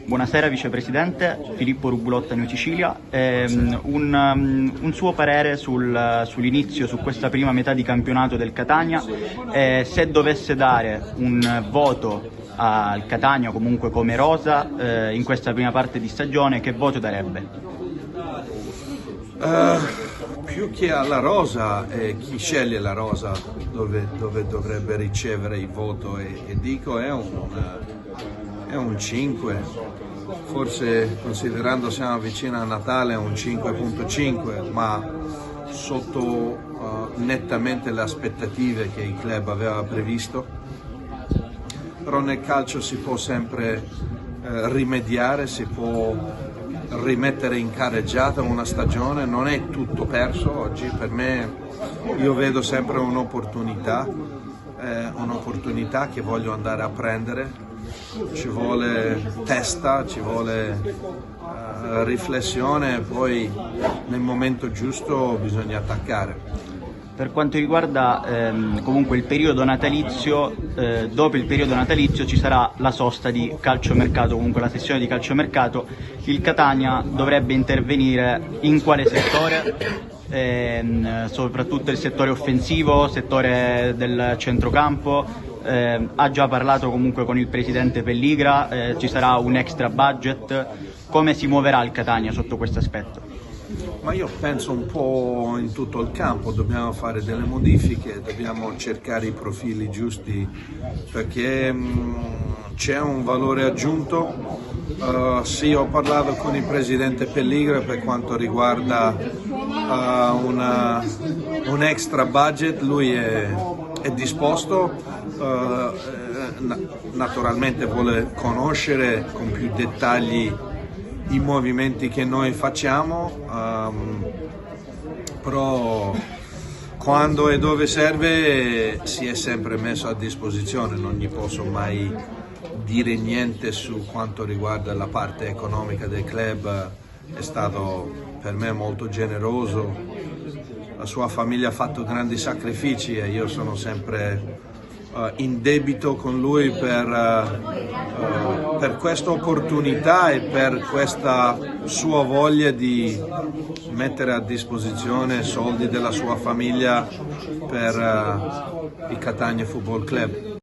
Buonasera Vicepresidente, Filippo Rubulotta, New Sicilia. Un suo parere sull'inizio, su questa prima metà di campionato del Catania, se dovesse dare un voto al Catania comunque come rosa in questa prima parte di stagione, che voto darebbe? Più che alla rosa, chi sceglie la rosa dove dovrebbe ricevere il voto e dico è un 5, forse considerando siamo vicini a Natale è un 5.5, ma sotto nettamente le aspettative che il club aveva previsto. Però nel calcio si può sempre rimediare, si può rimettere in carreggiata una stagione, non è tutto perso oggi. Per me, io vedo sempre un'opportunità che voglio andare a prendere. Ci vuole testa, ci vuole riflessione, e poi nel momento giusto bisogna attaccare. Per quanto riguarda comunque il periodo natalizio, dopo il periodo natalizio ci sarà la sosta di calciomercato, comunque la sessione di calciomercato. Il Catania dovrebbe intervenire in quale settore? Soprattutto il settore offensivo, settore del centrocampo. Ha già parlato comunque con il presidente Pelligra, ci sarà un extra budget. Come si muoverà il Catania sotto questo aspetto? Ma io penso un po' in tutto il campo, dobbiamo fare delle modifiche, dobbiamo cercare i profili giusti perché c'è un valore aggiunto. Sì, ho parlato con il presidente Pelligra per quanto riguarda un extra budget, lui è disposto, naturalmente vuole conoscere con più dettagli i movimenti che noi facciamo, però quando e dove serve si è sempre messo a disposizione. Non gli posso mai dire niente su quanto riguarda la parte economica del club, è stato per me molto generoso, la sua famiglia ha fatto grandi sacrifici e io sono sempre in debito con lui per questa opportunità e per questa sua voglia di mettere a disposizione soldi della sua famiglia per il Catania Football Club.